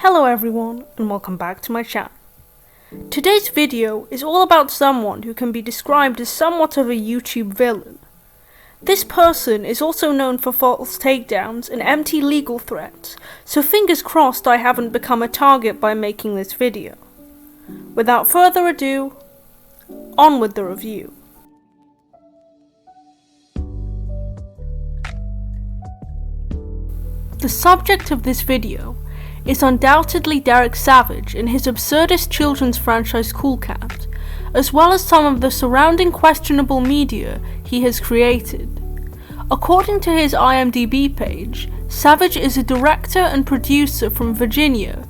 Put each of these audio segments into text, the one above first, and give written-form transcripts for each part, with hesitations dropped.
Hello everyone and welcome back to my channel. Today's video is all about someone who can be described as somewhat of a YouTube villain. This person is also known for false takedowns and empty legal threats, so fingers crossed I haven't become a target by making this video. Without further ado, on with the review. The subject of this video is undoubtedly Derek Savage in his absurdist children's franchise Cool Cat, as well as some of the surrounding questionable media he has created. According to his IMDb page, Savage is a director and producer from Virginia,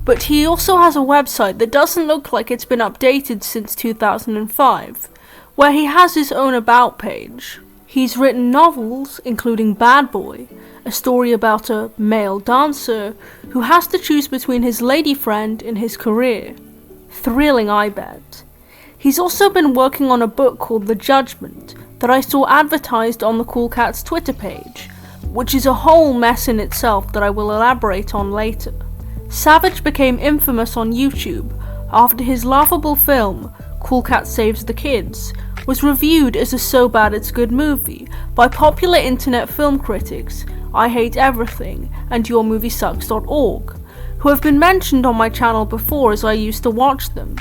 but he also has a website that doesn't look like it's been updated since 2005, where he has his own about page. He's written novels, including Bad Boy, a story about a male dancer who has to choose between his lady friend and his career. Thrilling, I bet. He's also been working on a book called The Judgment that I saw advertised on the Cool Cat's Twitter page, which is a whole mess in itself that I will elaborate on later. Savage became infamous on YouTube after his laughable film, Cool Cat Saves the Kids, was reviewed as a so bad it's good movie by popular internet film critics I Hate Everything and YourMovieSucks.org, who have been mentioned on my channel before as I used to watch them.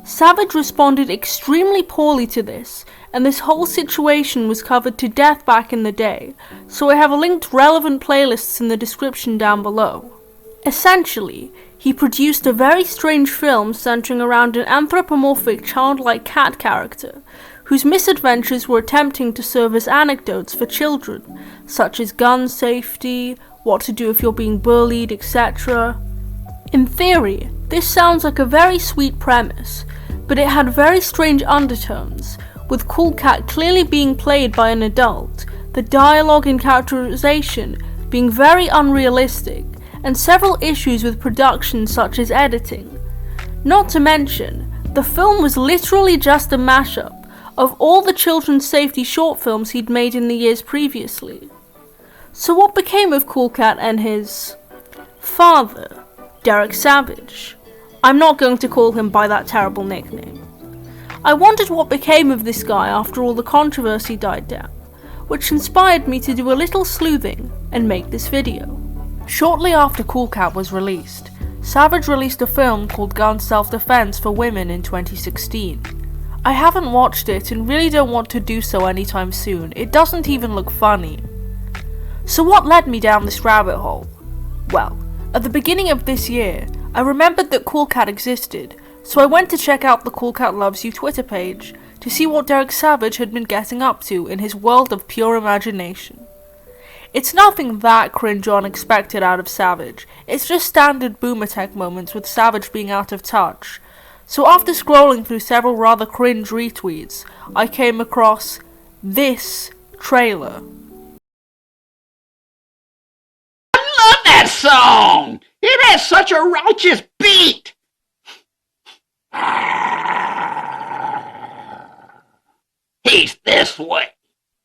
Savage responded extremely poorly to this, and this whole situation was covered to death back in the day, so I have linked relevant playlists in the description down below. Essentially, he produced a very strange film centering around an anthropomorphic childlike cat character, whose misadventures were attempting to serve as anecdotes for children, such as gun safety, what to do if you're being bullied, etc. In theory, this sounds like a very sweet premise, but it had very strange undertones, with Cool Cat clearly being played by an adult, the dialogue and characterization being very unrealistic, and several issues with production such as editing. Not to mention, the film was literally just a mashup of all the children's safety short films he'd made in the years previously. So what became of Cool Cat and his father, Derek Savage? I'm not going to call him by that terrible nickname. I wondered what became of this guy after all the controversy died down, which inspired me to do a little sleuthing and make this video. Shortly after Cool Cat was released, Savage released a film called Gun Self-Defense for Women in 2016. I haven't watched it and really don't want to do so anytime soon. It doesn't even look funny. So what led me down this rabbit hole? Well, at the beginning of this year, I remembered that Cool Cat existed, so I went to check out the Cool Cat Loves You Twitter page to see what Derek Savage had been getting up to in his world of pure imagination. It's nothing that cringe or unexpected out of Savage, it's just standard boomer tech moments with Savage being out of touch. So after scrolling through several rather cringe retweets, I came across this trailer. I love that song! It has such a righteous beat! He's this way,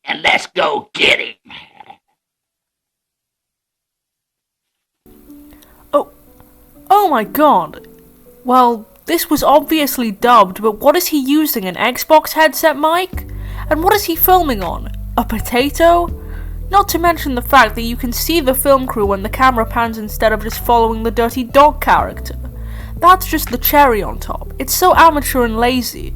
and let's go get him. Oh my god. Well, this was obviously dubbed, but what is he using, an Xbox headset mic? And what is he filming on? A potato? Not to mention the fact that you can see the film crew when the camera pans instead of just following the dirty dog character. That's just the cherry on top. It's so amateur and lazy.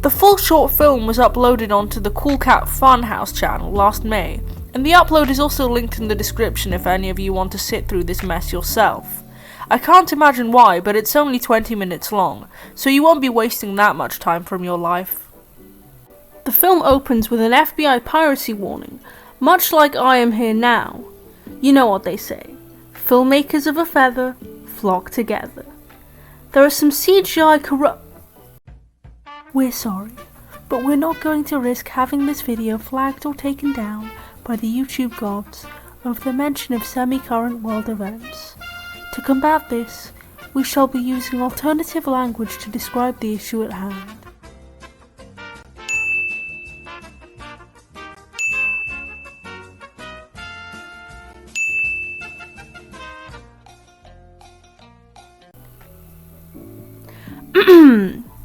The full short film was uploaded onto the Cool Cat Funhouse channel last May, and the upload is also linked in the description if any of you want to sit through this mess yourself. I can't imagine why, but it's only 20 minutes long, so you won't be wasting that much time from your life. The film opens with an FBI piracy warning, much like I Am Here Now. You know what they say, filmmakers of a feather flock together. There are some CGI We're sorry, but we're not going to risk having this video flagged or taken down by the YouTube gods over the mention of semi-current world events. To combat this, we shall be using alternative language to describe the issue at hand.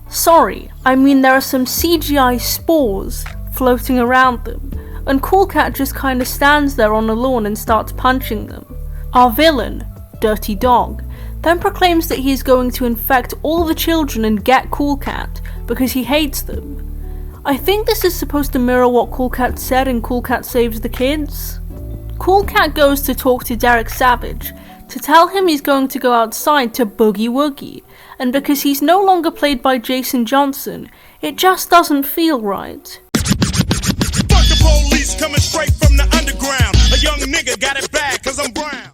Sorry, I mean there are some CGI spores floating around them, and Cool Cat just kinda stands there on the lawn and starts punching them. Our villain, Dirty Dog, then proclaims that he is going to infect all the children and get Cool Cat because he hates them. I think this is supposed to mirror what Cool Cat said in Cool Cat Saves the Kids. Cool Cat goes to talk to Derek Savage to tell him he's going to go outside to boogie woogie, and because he's no longer played by Jason Johnson, it just doesn't feel right. Fuck the police coming straight from the underground. A young nigga got it bad 'cause I'm brown.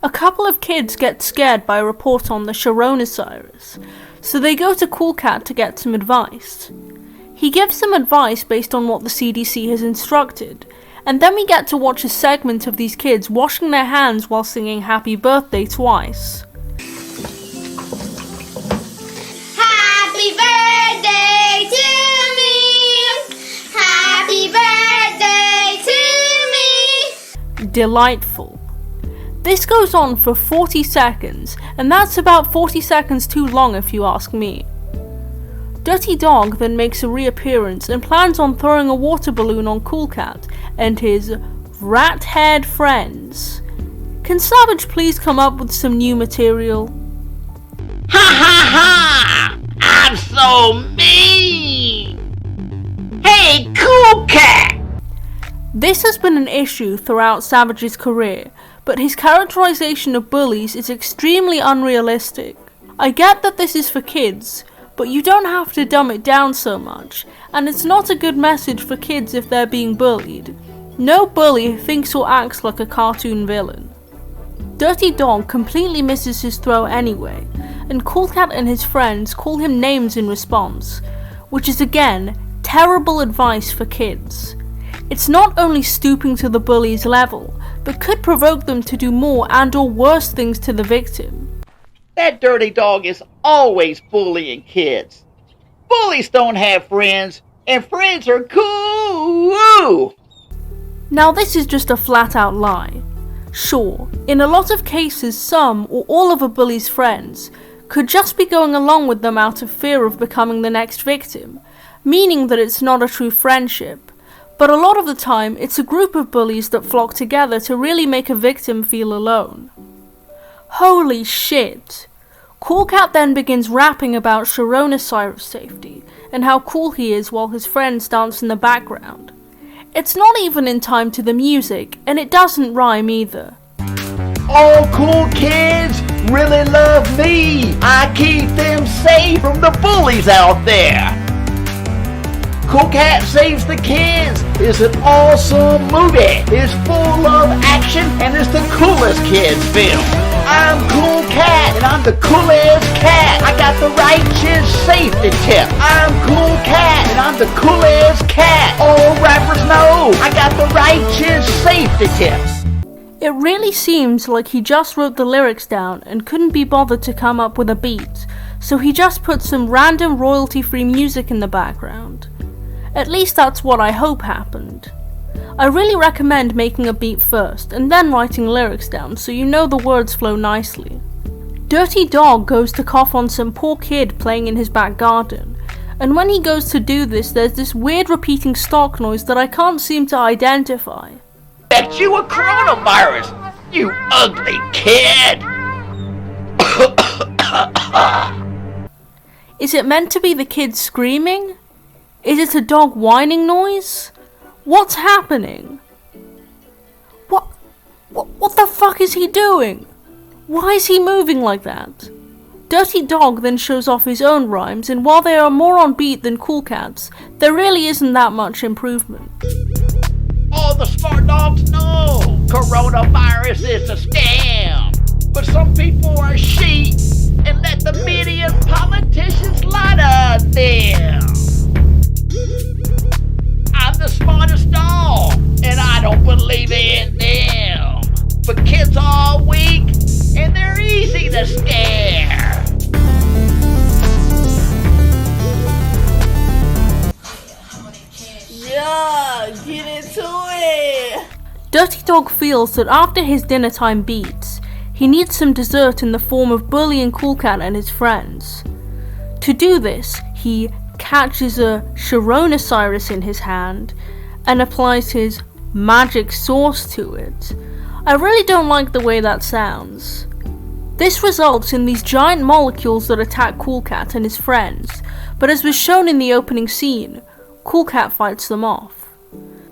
A couple of kids get scared by a report on the Coronavirus, so they go to Cool Cat to get some advice. He gives them advice based on what the CDC has instructed, and then we get to watch a segment of these kids washing their hands while singing Happy Birthday twice. Happy birthday to me! Happy birthday to me! Delightful. This goes on for 40 seconds, and that's about 40 seconds too long if you ask me. Dirty Dog then makes a reappearance and plans on throwing a water balloon on Cool Cat and his rat-haired friends. Can Savage please come up with some new material? Ha ha ha! I'm so mean! Hey, Cool Cat! This has been an issue throughout Savage's career, but his characterization of bullies is extremely unrealistic. I get that this is for kids, but you don't have to dumb it down so much, and it's not a good message for kids if they're being bullied. No bully thinks or acts like a cartoon villain. Dirty Dog completely misses his throw anyway, and Cool Cat and his friends call him names in response, which is again terrible advice for kids. It's not only stooping to the bully's level, but could provoke them to do more and or worse things to the victim. That Dirty Dog is always bullying kids. Bullies don't have friends, and friends are cool. Now this is just a flat out lie. Sure, in a lot of cases some or all of a bully's friends could just be going along with them out of fear of becoming the next victim, meaning that it's not a true friendship. But a lot of the time, it's a group of bullies that flock together to really make a victim feel alone. Holy shit! Cool Cat then begins rapping about Coronavirus safety and how cool he is while his friends dance in the background. It's not even in time to the music, and it doesn't rhyme either. All cool kids really love me. I keep them safe from the bullies out there. Cool Cat Saves the Kids is an awesome movie. It's full of action and it's the coolest kids film. I'm Cool Cat and I'm the coolest cat. I got the righteous safety tip. I'm Cool Cat and I'm the coolest cat. All rappers know I got the righteous safety tips. It really seems like he just wrote the lyrics down and couldn't be bothered to come up with a beat, so he just put some random royalty-free music in the background. At least that's what I hope happened. I really recommend making a beat first and then writing lyrics down so you know the words flow nicely. Dirty Dog goes to cough on some poor kid playing in his back garden, and when he goes to do this there's this weird repeating stock noise that I can't seem to identify. Bet you a coronavirus, you ugly kid! Is it meant to be the kid screaming? Is it a dog whining noise? What's happening? What the fuck is he doing? Why is he moving like that? Dirty Dog then shows off his own rhymes, and while they are more on beat than Cool Cat's, there really isn't that much improvement. All the smart dogs know coronavirus is a scam. But some people are sheep and let the media and politicians lie to them. I'm the smartest dog, and I don't believe in them. But kids are weak, and they're easy to scare. Yeah, get into it! Dirty Dog feels that after his dinner time beats, he needs some dessert in the form of bullying Cool Cat and his friends. To do this, he catches a Chironosaurus in his hand and applies his magic sauce to it. I really don't like the way that sounds. This results in these giant molecules that attack Cool Cat and his friends, but as was shown in the opening scene, Cool Cat fights them off.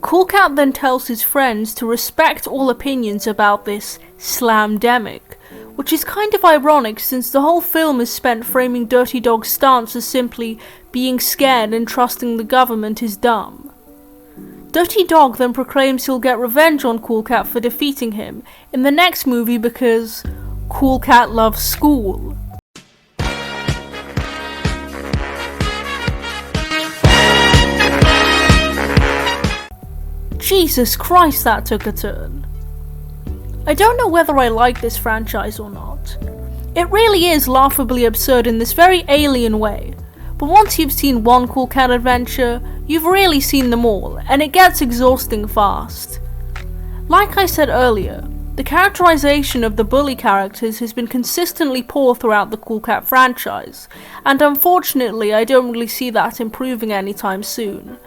Cool Cat then tells his friends to respect all opinions about this slamdemic, which is kind of ironic since the whole film is spent framing Dirty Dog's stance as simply being scared and trusting the government is dumb. Dirty Dog then proclaims he'll get revenge on Cool Cat for defeating him in the next movie because Cool Cat loves school. Jesus Christ, that took a turn. I don't know whether I like this franchise or not. It really is laughably absurd in this very alien way, but once you've seen one Cool Cat adventure, you've really seen them all, and it gets exhausting fast. Like I said earlier, the characterization of the bully characters has been consistently poor throughout the Cool Cat franchise, and unfortunately I don't really see that improving anytime soon.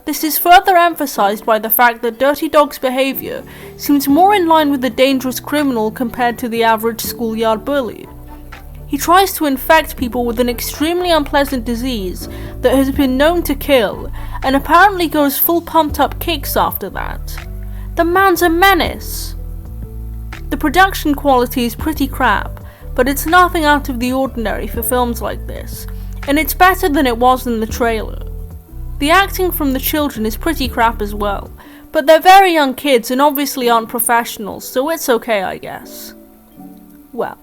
This is further emphasized by the fact that Dirty Dog's behavior seems more in line with a dangerous criminal compared to the average schoolyard bully. He tries to infect people with an extremely unpleasant disease that has been known to kill, and apparently goes full pumped up kicks after that. The man's a menace! The production quality is pretty crap, but it's nothing out of the ordinary for films like this, and it's better than it was in the trailer. The acting from the children is pretty crap as well, but they're very young kids and obviously aren't professionals, so it's okay I guess. Well,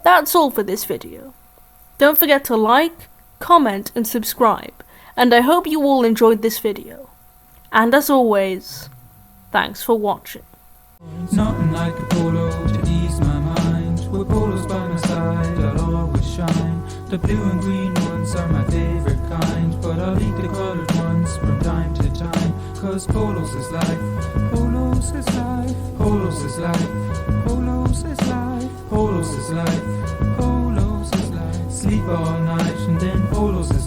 that's all for this video. Don't forget to like, comment and subscribe, and I hope you all enjoyed this video. And as always, thanks for watching. Nothing like a polo to ease my mind. With polos by my side, I'll always shine. The blue and green ones are my favorite kind, but I'll eat the colored ones from time to time. Cause polos is life, polos is life, polos is life, polos is life, polos is life, polos is life. Sleep all night and then polos is